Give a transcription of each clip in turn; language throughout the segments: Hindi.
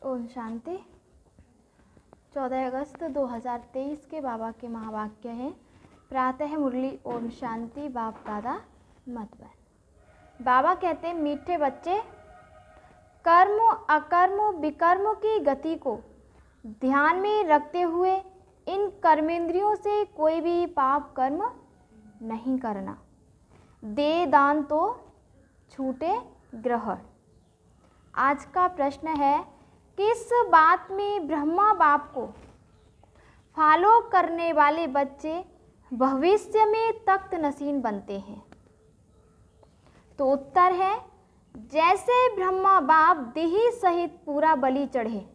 ओम शांति। 14 अगस्त 2023 के बाबा के महावाक्य हैं। प्रातः मुरली ओम शांति बाप दादा मतबन। बाबा कहते हैं, मीठे बच्चे, कर्म अकर्म विकर्म की गति को ध्यान में रखते हुए इन कर्मेंद्रियों से कोई भी पाप कर्म नहीं करना। दे दान तो छूटे ग्रहण। आज का प्रश्न है, किस बात में ब्रह्मा बाप को फॉलो करने वाले बच्चे भविष्य में तख्त नसीन बनते हैं? तो उत्तर है, जैसे ब्रह्मा बाप देही सहित पूरा बलि चढ़े,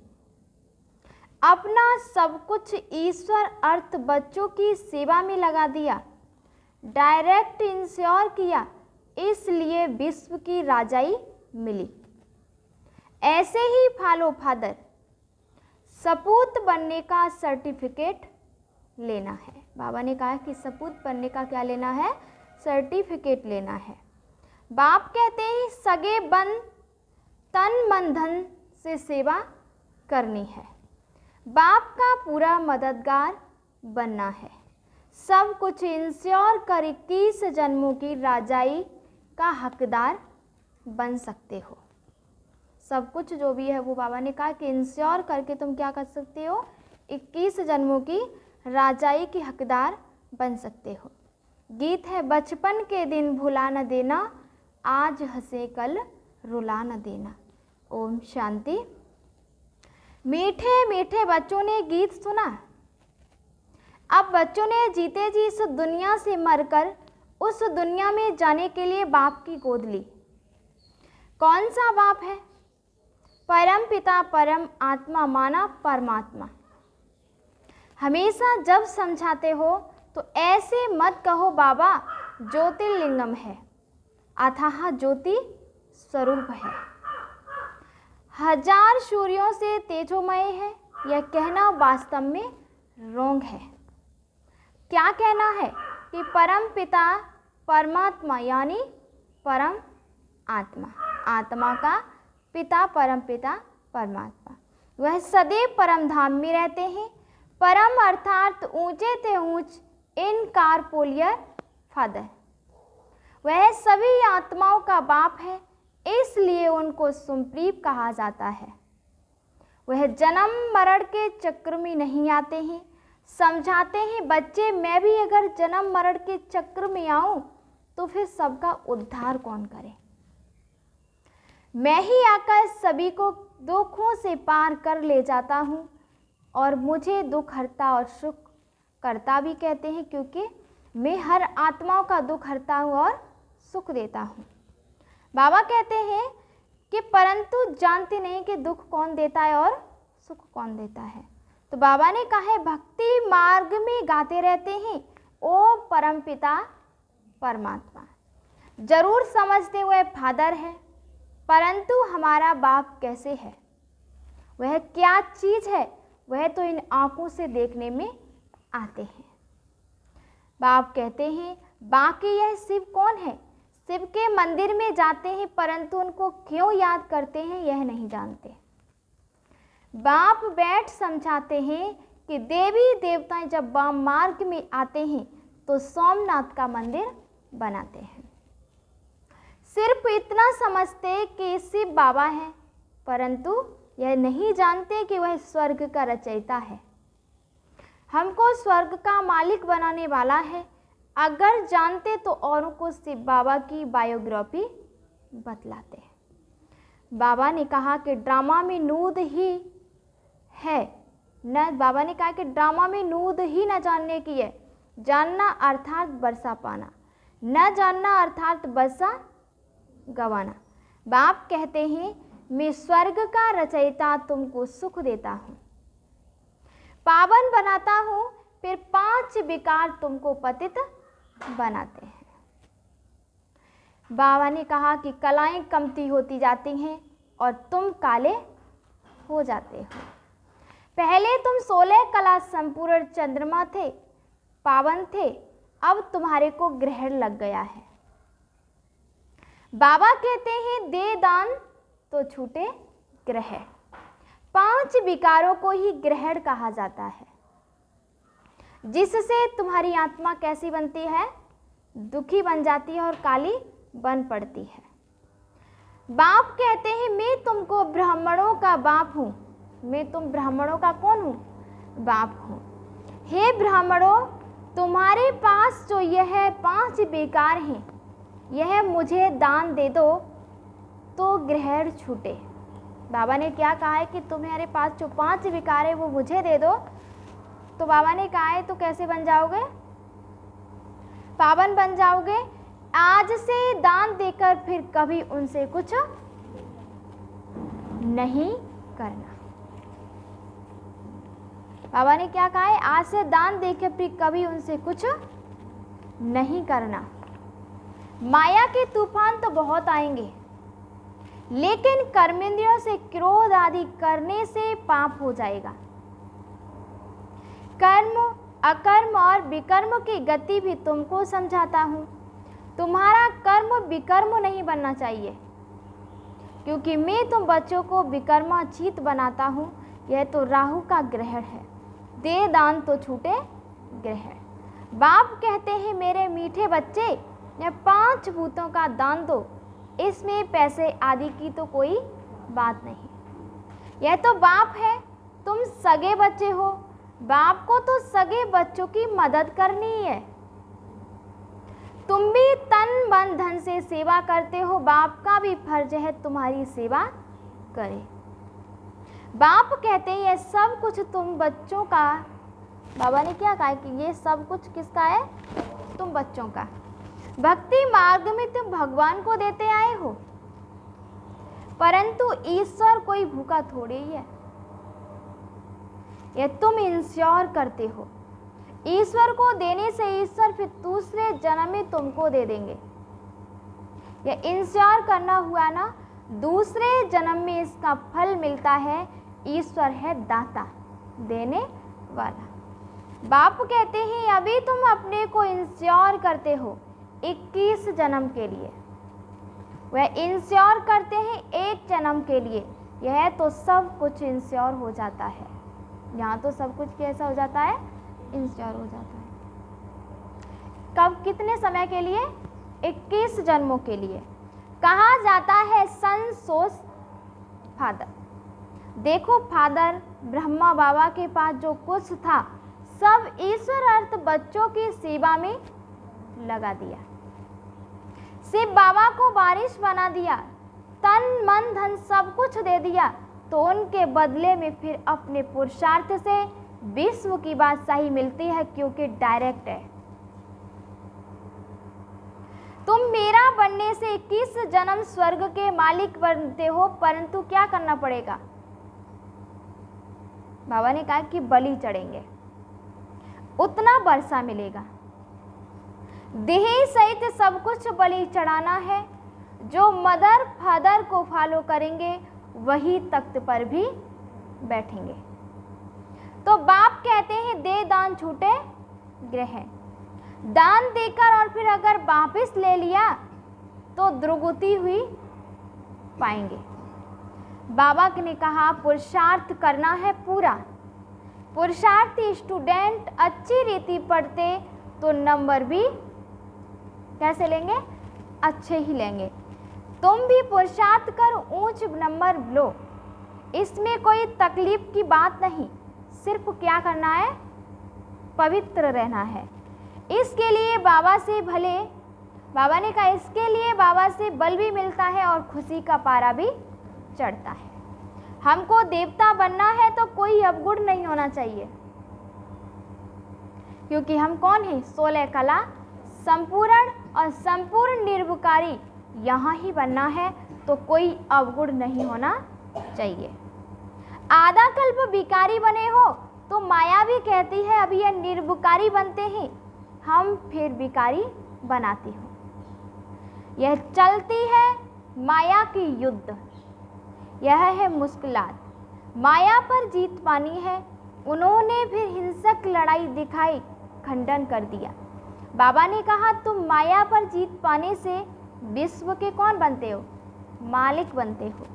अपना सब कुछ ईश्वर अर्थ बच्चों की सेवा में लगा दिया, डायरेक्ट इंश्योर किया, इसलिए विश्व की राजाई मिली। ऐसे ही फॉलो फादर सपूत बनने का सर्टिफिकेट लेना है। बाबा ने कहा कि सपूत बनने का क्या लेना है? सर्टिफिकेट लेना है। बाप कहते हैं, सगे बन तन मन धन से सेवा करनी है। बाप का पूरा मददगार बनना है। सब कुछ इंश्योर कर 21 जन्मों की राजाई का हकदार बन सकते हो। सब कुछ जो भी है वो बाबा ने कहा कि इंश्योर करके तुम क्या कर सकते हो? 21 जन्मों की राजाई के हकदार बन सकते हो। गीत है, बचपन के दिन भुला न देना, आज हंसे कल रुला न देना। ओम शांति। मीठे मीठे बच्चों ने गीत सुना। अब बच्चों ने जीते जी इस दुनिया से मरकर उस दुनिया में जाने के लिए बाप की गोद ली। कौन सा बाप है? परम पिता परम आत्मा माना परमात्मा। हमेशा जब समझाते हो तो ऐसे मत कहो बाबा ज्योतिर्लिंगम है, अथाह ज्योति स्वरूप है, हजार सूर्यों से तेजोमय है। यह कहना वास्तव में रोंग है। क्या कहना है कि परम पिता परमात्मा यानी परम आत्मा, आत्मा का पिता परम पिता परमात्मा, वह सदैव परम धाम में रहते हैं। परम अर्थात ऊंचे ते ऊंच इनकारपोलियर फादर। वह सभी आत्माओं का बाप है, इसलिए उनको सुप्रीम कहा जाता है। वह जन्म मरण के चक्र में नहीं आते हैं। समझाते हैं, बच्चे मैं भी अगर जन्म मरण के चक्र में आऊं तो फिर सबका उद्धार कौन करे? मैं ही आकर सभी को दुखों से पार कर ले जाता हूँ और मुझे दुख हरता और सुख करता भी कहते हैं, क्योंकि मैं हर आत्माओं का दुख हरता हूँ और सुख देता हूँ। बाबा कहते हैं कि परंतु जानते नहीं कि दुख कौन देता है और सुख कौन देता है। तो बाबा ने कहा है, भक्ति मार्ग में गाते रहते हैं, ओ परम पिता परमात्मा। जरूर समझते हुए फादर है, परंतु हमारा बाप कैसे है, वह क्या चीज़ है, वह तो इन आंखों से देखने में आते हैं। बाप कहते हैं, बाकी यह शिव कौन है? शिव के मंदिर में जाते हैं, परंतु उनको क्यों याद करते हैं यह नहीं जानते। बाप बैठ समझाते हैं कि देवी देवताएं जब वाम मार्ग में आते हैं तो सोमनाथ का मंदिर बनाते हैं। सिर्फ इतना समझते कि शिव बाबा है, परंतु यह नहीं जानते कि वह स्वर्ग का रचयिता है, हमको स्वर्ग का मालिक बनाने वाला है। अगर जानते तो औरों को शिव बाबा की बायोग्राफी बतलाते हैं। बाबा ने कहा कि ड्रामा में नूद ही है न, बाबा ने कहा कि ड्रामा में नूद ही न जानने की है। जानना अर्थात बरसा पाना, न जानना अर्थात बरसा गवाना। बाप कहते हैं, मैं स्वर्ग का रचयिता तुमको सुख देता हूँ, पावन बनाता हूँ, फिर 5 विकार तुमको पतित बनाते हैं। बाबा ने कहा कि कलाएं कमती होती जाती हैं और तुम काले हो जाते हो। पहले तुम 16 कला संपूर्ण चंद्रमा थे, पावन थे, अब तुम्हारे को ग्रहण लग गया है। बाबा कहते हैं, दे दान तो छूटे ग्रह। 5 विकारों को ही ग्रहण कहा जाता है, जिससे तुम्हारी आत्मा कैसी बनती है? दुखी बन जाती है और काली बन पड़ती है। बाप कहते हैं मैं तुमको ब्राह्मणों का बाप हूँ। मैं तुम ब्राह्मणों का कौन हूँ? बाप हूँ। हे ब्राह्मणों, तुम्हारे पास जो यह 5 विकार हैं, यह मुझे दान दे दो तो ग्रहण छूटे। बाबा ने क्या कहा है कि तुम्हारे पास जो 5 विकार है वो मुझे दे दो। तो बाबा ने कहा है तो कैसे बन जाओगे? पावन बन जाओगे। आज से दान देकर फिर कभी उनसे कुछ नहीं करना। बाबा ने क्या कहा है? आज से दान देकर फिर कभी उनसे कुछ नहीं करना। माया के तूफान तो बहुत आएंगे, लेकिन कर्मेंद्रियों से क्रोध आदि करने से पाप हो जाएगा। कर्म, अकर्म और विकर्म की गति भी तुमको समझाता हूँ। तुम्हारा कर्म विकर्म नहीं बनना चाहिए, क्योंकि मैं तुम बच्चों को विकर्माचित बनाता हूँ। यह तो राहु का ग्रहण है। दे दान तो छूटे ग्रहण। बाप कहते हैं मेरे मीठे बच्चे, यह 5 भूतों का दान दो। इसमें पैसे आदि की तो कोई बात नहीं। यह तो बाप है, तुम सगे बच्चे हो। बाप को तो सगे बच्चों की मदद करनी है। तुम भी तन मन धन से सेवा करते हो। बाप का भी फर्ज है तुम्हारी सेवा करे। बाप कहते हैं ये सब कुछ तुम बच्चों का। बाबा ने क्या कहा कि ये सब कुछ किसका है? तुम बच्चों का। भक्ति मार्ग में तुम भगवान को देते आए हो, परंतु ईश्वर कोई भूखा थोड़े ही है। यह तुम इंश्योर करते हो। ईश्वर को देने से ईश्वर फिर दूसरे जन्म में तुमको दे देंगे। यह इंश्योर करना हुआ ना, दूसरे जन्म में इसका फल मिलता है। ईश्वर है दाता, देने वाला। बाप कहते हैं अभी तुम अपने को इंश्योर करते हो 21 जन्म के लिए। वह इंश्योर करते हैं 1 जन्म के लिए। यह तो सब कुछ इंश्योर हो जाता है। यहाँ तो सब कुछ कैसा हो जाता है? इंश्योर हो जाता है। कब, कितने समय के लिए? 21 जन्मों के लिए। कहा जाता है सन सोच फादर। देखो फादर, ब्रह्मा बाबा के पास जो कुछ था सब ईश्वर अर्थ बच्चों की सेवा में लगा दिया। शिव बाबा को बारिश बना दिया, तन मन धन सब कुछ दे दिया, तो उनके बदले में फिर अपने पुरुषार्थ से विश्व की बादशाही मिलती है, क्योंकि डायरेक्ट है। तुम मेरा बनने से 21 जन्म स्वर्ग के मालिक बनते हो, परंतु क्या करना पड़ेगा? बाबा ने कहा कि बलि चढ़ेंगे, उतना वर्षा मिलेगा। देह सहित सब कुछ बलि चढ़ाना है। जो मदर फादर को फॉलो करेंगे वही तख्त पर भी बैठेंगे। तो बाप कहते हैं दे दान छूटे ग्रहण। दान देकर और फिर अगर वापिस ले लिया तो दुर्गति हुई पाएंगे। बाबा ने कहा पुरुषार्थ करना है पूरा। पुरुषार्थी स्टूडेंट अच्छी रीति पढ़ते तो नंबर भी कैसे लेंगे? अच्छे ही लेंगे। तुम भी पुरुषार्थ कर ऊंच नंबर लो, इसमें कोई तकलीफ की बात नहीं। सिर्फ क्या करना है? पवित्र रहना है। इसके लिए बाबा से भले, बाबा ने कहा इसके लिए बाबा से बल भी मिलता है और खुशी का पारा भी चढ़ता है। हमको देवता बनना है तो कोई अवगुण नहीं होना चाहिए, क्योंकि हम कौन हैं? 16 कला संपूर्ण और संपूर्ण निर्विकारी यहाँ ही बनना है, तो कोई अवगुण नहीं होना चाहिए। आधा कल्प विकारी बने हो तो माया भी कहती है अभी यह निर्विकारी बनते हैं, हम फिर विकारी बनाती हो। यह चलती है माया की युद्ध। यह है मुश्किलात। माया पर जीत पानी है। उन्होंने फिर हिंसक लड़ाई दिखाई, खंडन कर दिया। बाबा ने कहा तुम माया पर जीत पाने से विश्व के कौन बनते हो? मालिक बनते हो।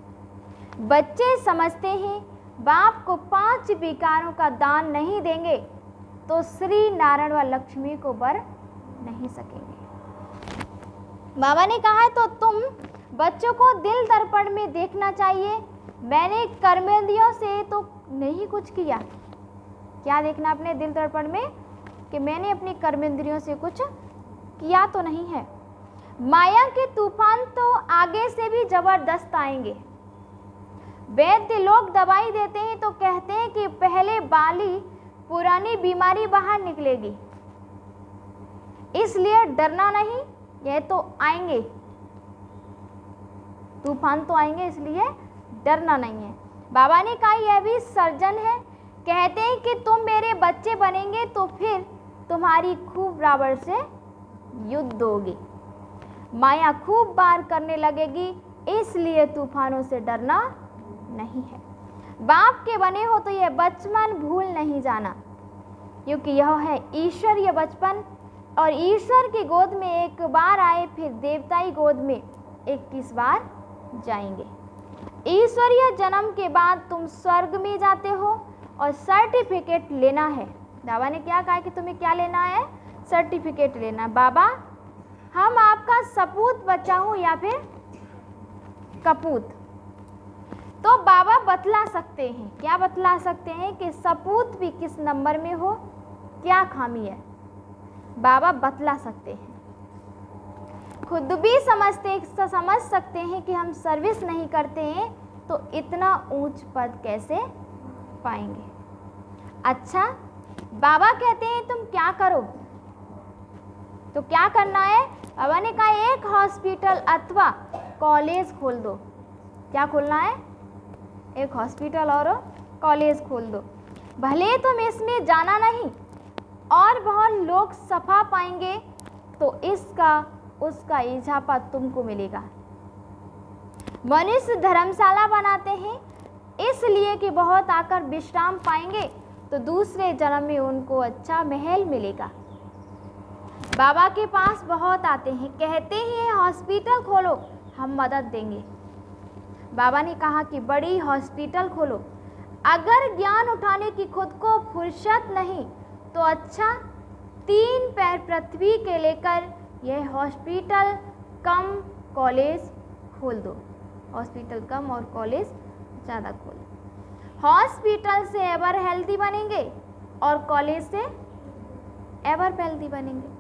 बच्चे समझते हैं बाप को 5 विकारों का दान नहीं देंगे तो श्री नारायण व लक्ष्मी को वर नहीं सकेंगे। बाबा ने कहा है तो तुम बच्चों को दिल दर्पण में देखना चाहिए। मैंने कर्मेंद्रियों से तो नहीं कुछ किया। क्या देखना अपने दिल दर्पण में कि मैंने अपनी कर्मेंद्रियों से कुछ किया तो नहीं है। माया के तूफान तो आगे से भी जबरदस्त आएंगे। वैद्य लोग दवाई देते हैं तो कहते हैं कि पहले वाली पुरानी बीमारी बाहर निकलेगी, इसलिए डरना नहीं, यह तो आएंगे, तूफान तो आएंगे, इसलिए डरना नहीं है। बाबा ने कहा यह भी सर्जन है, कहते हैं कि तुम मेरे बच्चे बनेंगे तो फिर तुम्हारी खूब रावण से युद्ध होगी, माया खूब वार करने लगेगी, इसलिए तूफानों से डरना नहीं है। बाप के बने हो तो यह बचपन भूल नहीं जाना, क्योंकि यह है ईश्वरीय बचपन, और ईश्वर की गोद में एक बार आए फिर देवताई गोद में 21 बार जाएंगे। ईश्वरीय जन्म के बाद तुम स्वर्ग में जाते हो और सर्टिफिकेट लेना है। बाबा ने क्या कहा कि तुम्हें क्या लेना है? सर्टिफिकेट लेना। बाबा हम आपका सपूत बच्चा हो या फिर कपूत, तो बाबा बतला सकते हैं। क्या बतला सकते हैं कि सपूत भी किस नंबर में हो, क्या खामी है, बाबा बतला सकते हैं। खुद भी समझ सकते हैं कि हम सर्विस नहीं करते हैं तो इतना ऊंच पद कैसे पाएंगे। अच्छा, बाबा कहते हैं तुम क्या करो, तो क्या करना है? बाबा ने कहा एक हॉस्पिटल अथवा कॉलेज खोल दो। क्या खोलना है? एक हॉस्पिटल और कॉलेज खोल दो। भले तुम इसमें जाना नहीं और बहुत लोग सफा पाएंगे तो इसका उसका इजाफा तुमको मिलेगा। मनुष्य धर्मशाला बनाते हैं इसलिए कि बहुत आकर विश्राम पाएंगे तो दूसरे जन्म में उनको अच्छा महल मिलेगा। बाबा के पास बहुत आते हैं, कहते हैं हॉस्पिटल खोलो, हम मदद देंगे। बाबा ने कहा कि बड़ी हॉस्पिटल खोलो। अगर ज्ञान उठाने की खुद को फुर्सत नहीं तो अच्छा 3 पैर पृथ्वी के लेकर यह हॉस्पिटल कम कॉलेज खोल दो। हॉस्पिटल कम और कॉलेज ज़्यादा खोल। हॉस्पिटल से एवर हेल्दी बनेंगे और कॉलेज से एवर हेल्दी बनेंगे।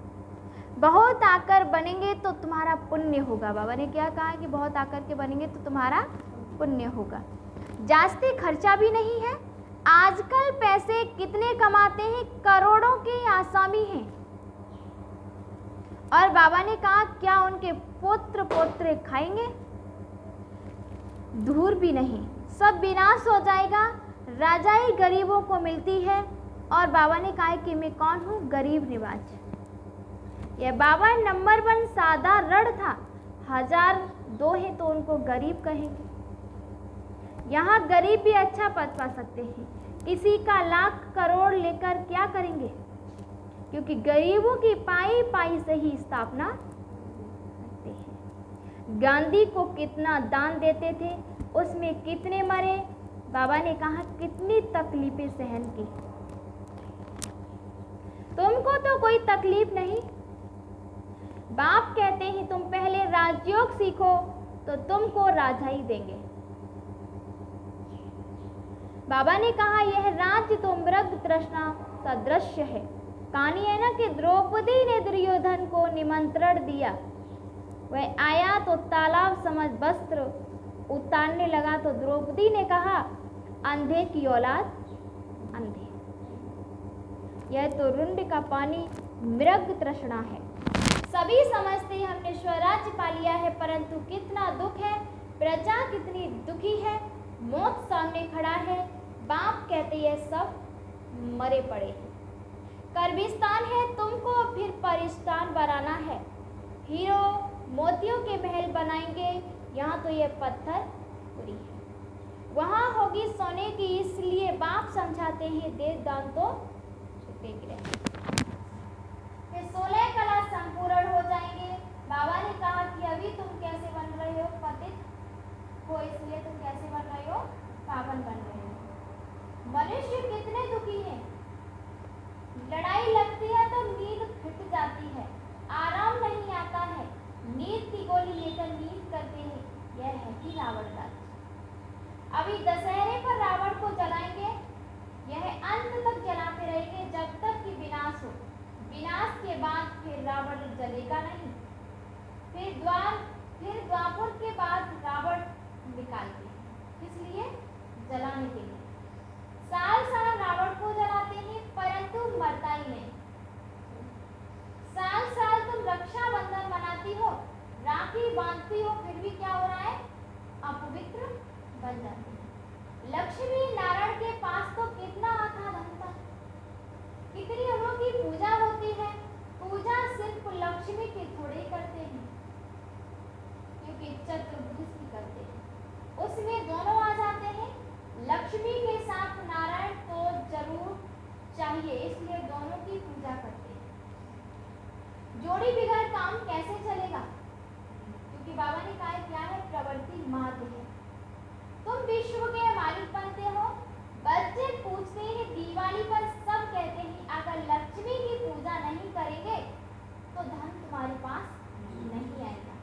बहुत आकर बनेंगे तो तुम्हारा पुण्य होगा। बाबा ने क्या कहा कि बहुत आकर के बनेंगे तो तुम्हारा पुण्य होगा। जास्ती खर्चा भी नहीं है। आजकल पैसे कितने कमाते हैं, करोड़ों की आसामी हैं। और बाबा ने कहा क्या उनके पुत्र पोत्र खाएंगे? धूर भी नहीं, सब विनाश हो जाएगा। राजाई गरीबों को मिलती है। और बाबा ने कहा कि मैं कौन हूँ? गरीब निवाज। यह बाबा नंबर 1 साधारण था। 1002 है तो उनको गरीब कहेंगे। यहाँ गरीब भी अच्छा पद पा सकते हैं। किसी का लाख करोड़ लेकर क्या करेंगे? क्योंकि गरीबों की पाई पाई से ही स्थापना करते हैं। गांधी को कितना दान देते थे, उसमें कितने मरे? बाबा ने कहा कितनी तकलीफें सहन की। तुमको तो कोई तकलीफ नहीं। बाप कहते हैं तुम पहले राजयोग सीखो तो तुमको राजाई देंगे। बाबा ने कहा यह राज्य तो मृग तृष्णा सदृश्य है। कहानी है ना कि द्रौपदी ने दुर्योधन को निमंत्रण दिया, वह आया तो तालाब समझ वस्त्र उतारने लगा तो द्रौपदी ने कहा अंधे की औलाद अंधे। यह तो रुंड का पानी मृग तृष्णा है। सभी समझते हैं हमने स्वराज्य पा लिया है, परंतु कितना दुख है, प्रजा कितनी दुखी है, मौत सामने खड़ा है। बाप कहते यह सब मरे पड़े हैं। कर्बिस्तान है, तुमको फिर परिस्तान बनाना है। हीरो मोतियों के महल बनाएंगे, यहाँ तो ये पत्थर पूरी है, वहाँ होगी सोने की। इसलिए बाप समझाते हैं दे दान तो छुपे गिरे। फिर 16 कला संपूर्ण हो जाएंगे। बाबा ने कहा कि अभी तुम कैसे बन रहे हो? पतित हो, इसलिए तुम कैसे बन रहे हो? पावन बन रहे हो। घट जाती है, आराम नहीं आता है, नींद की गोली लेकर नींद करते हैं, यह है कि रावण राज्य। अभी दशहरे पर रावण को जलाएंगे, यह अंत तक जलाते रहेंगे जब तक कि विनाश हो। विनाश के बाद फिर रावण जलेगा नहीं। फिर द्वापर के बाद रावण निकालते हैं, इसलिए जलाने के लिए। साल साल रावण को जलाते हैं परंतु मरता ही नहीं। साल साल तुम रक्षाबंधन मनाती हो, राखी बांधती हो, फिर भी क्या हो रहा है? अपवित्र बन जाती है। लक्ष्मी नारायण के पास तो कितना आता धन था, कितनी हम लोग की पूजा होती है। पूजा सिर्फ लक्ष्मी की थोड़ी करते हैं, क्योंकि चतुर्भुज की करते हैं, उसमें दोनों आ जाते हैं। लक्ष्मी के साथ नारायण तो जरूर चाहिए, इसलिए दोनों की पूजा करते हैं। जोड़ी बिगड़ काम कैसे चलेगा? क्योंकि बाबा ने कहा क्या है? प्रवृत्ति मार्ग है। तुम विश्व के मालिक बनते हो। बच्चे पूछते हैं दिवाली पर, सब कहते हैं अगर लक्ष्मी की पूजा नहीं करेंगे तो धन तुम्हारे पास नहीं आएगा।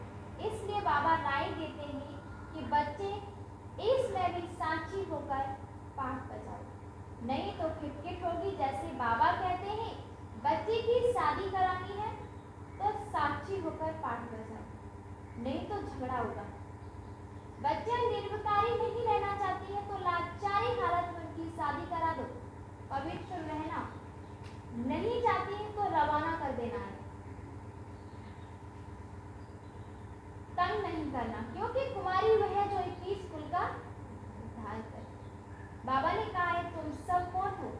इसलिए बाबा राय देते हैं कि बच्चे इसमें भी साक्षी होकर पाठ बजाओ, नहीं तो खिटखिट होगी। जैसे बाबा कहते हैं बच्चे की शादी करानी है तो साक्षी होकर पाठ बजाओ, नहीं तो झगड़ा होगा। बच्चे निर्विकारी नहीं रहना चाहती है तो लाचारी हालत में उनकी शादी करा दो। पवित्र रहना नहीं चाहती है तो रवाना कर देना है, तंग नहीं करना, क्योंकि कुमारी वह है जो 21 कुल का उद्धार करे। बाबा ने कहा है तुम सब कौन हो?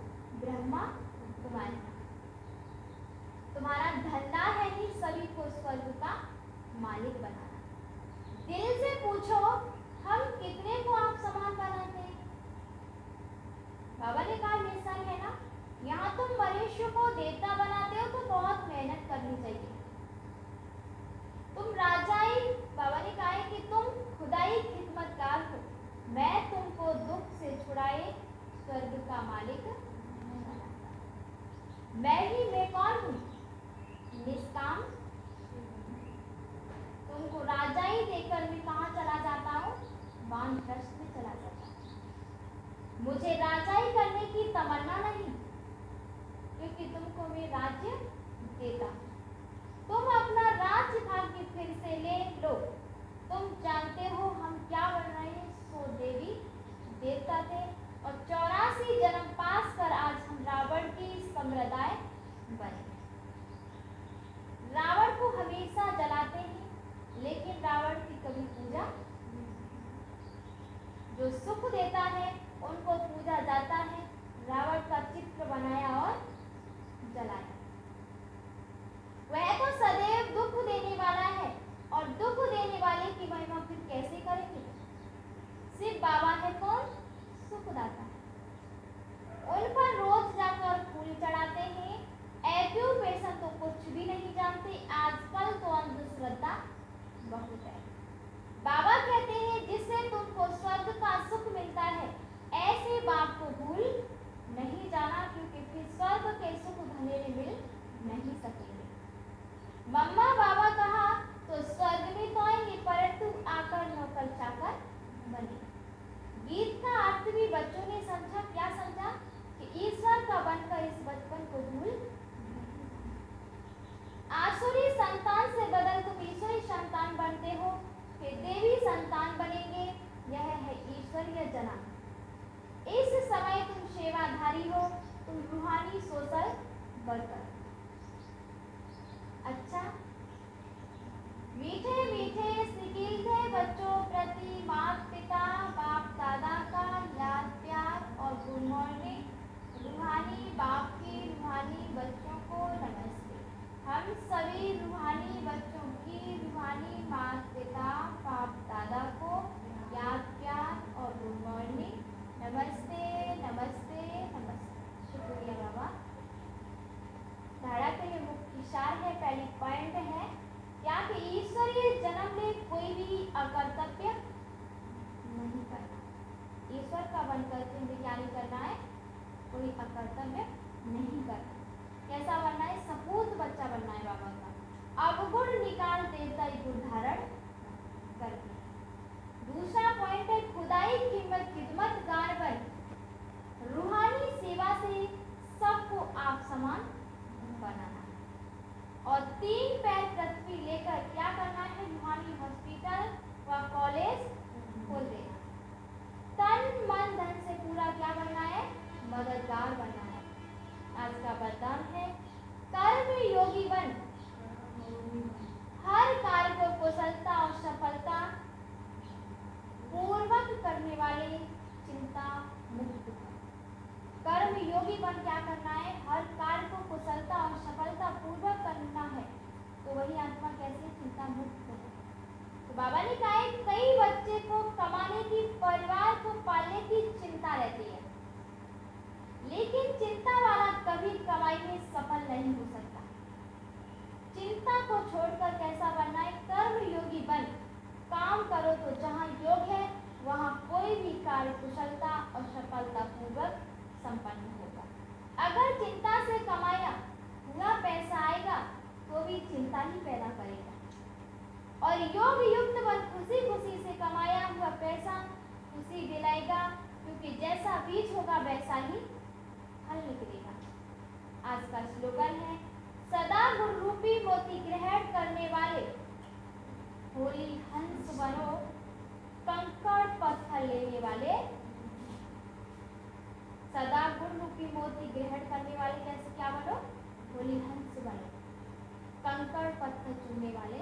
ब्रह्मा कुमारी। तुम्हारा धंधा है ही सभी को स्वर्ग का मालिक बनाना। दिल से पूछो हम कितने को आप समान बनाते हैं? बाबा ने कहा मिशन है ना, यहाँ तुम मनुष्य को देवता बनाते हो तो बहुत मेहनत करनी चाहिए। तुम राजाई, बाबा ने कहा है कि तुम खुदाई खिदमतगार हो। मैं तुमको दुख से छुड़ाए स्वर्ग का मालिक बनाता। मैं कौन हूँ? निष्काम। तुमको राजाई देकर मैं कहाँ चला जाता हूँ? वानप्रस्थ में चला जाता हूँ। मुझे राजाई करने की तमन्ना नहीं, क्योंकि तुमको मैं राज्य देता हूँ। तुम अपना राज्य भाग्य फिर से ले लो। तुम जानते हो हम क्या बन रहे हैं? सो देवी देवता थे और 84 जन्म पास कर आज हम रावण की सम्प्रदाय बने। रावण को हमेशा जलाते हैं, लेकिन रावण की कभी पूजा, जो सुख देता है उनको पूजा जाता है। रावण का चित्र बनाया और जलाया। वह तो सदैव दुख देने वाला है, और दुख देने वाले की महिमा फिर कैसे करेंगे? सिर्फ बाबा है कौन? सुखदाता है। उन पर रोज जाकर फूल चढ़ाते हैं। एक्यूपेशन तो कुछ भी नहीं जानते। आजकल तो अंधश्रद्धा बहुत है। बाबा कहते हैं जिससे तुमको स्वर्ग का सुख मिलता है, ऐसे बाप को भूल नहीं जाना, क्योंकि फिर स्वर्ग के सुख धनेरे मिल नहीं सकेंगे। मम्मा बाबा कहा तो स्वर्ग में तो आएंगे, परंतु आकर नौकर चाकर बने। गीत का अर्थ भी बच्चों ने समझा। क्या समझा? कि ईश्वर का बनकर इस बचपन को भूल। आसुरी संतान से बदल तुम ईश्वरी संतान बनते हो, फिर देवी संतान बनेंगे। यह है ईश्वरीय जन्म। इस समय तुम सेवाधारी हो, तुम रूहानी सोशल वर्कर। अच्छा, मीठे मीठे सिकिल थे बच्चों प्रति माता पिता बाप दादा का याद प्यार और गुड मॉर्निंग। रूहानी बाप की रूहानी बच्चों को नमस्ते। हम सभी रूहानी बच्चों की रूहानी माता पिता बाप दादा को याद प्यार और गुड मॉर्निंग, नमस्ते नमस्ते नमस्ते। शुक्रिया बाबा। धारा के लिए मुख्य सार है, पहली पॉइंट है क्या कि ईश्वरीय जन्म में कोई भी अकर्तव्य नहीं करना। ईश्वर का बनकर हमें क्या नहीं करना है? कोई अकर्तव्य नहीं करना। कैसा बनना है? सपूत बच्चा बनना है बाबा का। अवगुण निकाल देवता गुण धारण करके। दूसरा पॉइंट है खुदाई कीमत खिदमत गार बन, रूहानी सेवा से सबको आप समान बनाना है। और 3 पैर पृथ्वी लेकर क्या करना है? रूहानी हॉस्पिटल व कॉलेज खोल देना। तन मन धन से पूरा क्या बनना है? मददगार बनना है। आज का वरदान है कर्म योगी बन, हर कार्य को कुशलता और सफलता पूर्वक करने वाले चिंता मुक्त हो। कर्म योगी बन क्या करना है? हर कार्य को कुशलता और सफलता पूर्वक करना है, तो वही आत्मा कैसे चिंता मुक्त है। तो बाबा ने कहा है कई बच्चे को कमाने की, परिवार को पालने की चिंता रहती है, लेकिन चिंता वाला कभी कमाई में सफल नहीं हो सकता। चिंता को छोड़कर कैसा बनना है? कर्म योगी बन, काम करो तो जहाँ योग है वहाँ कोई भी कार्य कुशलता और सफलता पूर्वक संपन्न होगा। अगर चिंता से कमाया हुआ पैसा आएगा तो भी चिंता ही पैदा करेगा। और योग युक्त बन, खुशी खुशी से कमाया हुआ पैसा खुशी दिलाएगा, क्योंकि जैसा बीज होगा वैसा ही फल निकलेगा। आज का स्लोगन है सदा गुण रूपी मोती ग्रहण करने वाले, होली हंस बनो कंकड़ पत्थर लेने वाले। सदा गुण रूपी मोती ग्रहण करने वाले कैसे क्या बनो? होली हंस बनो, कंकड़ पत्थर चुनने वाले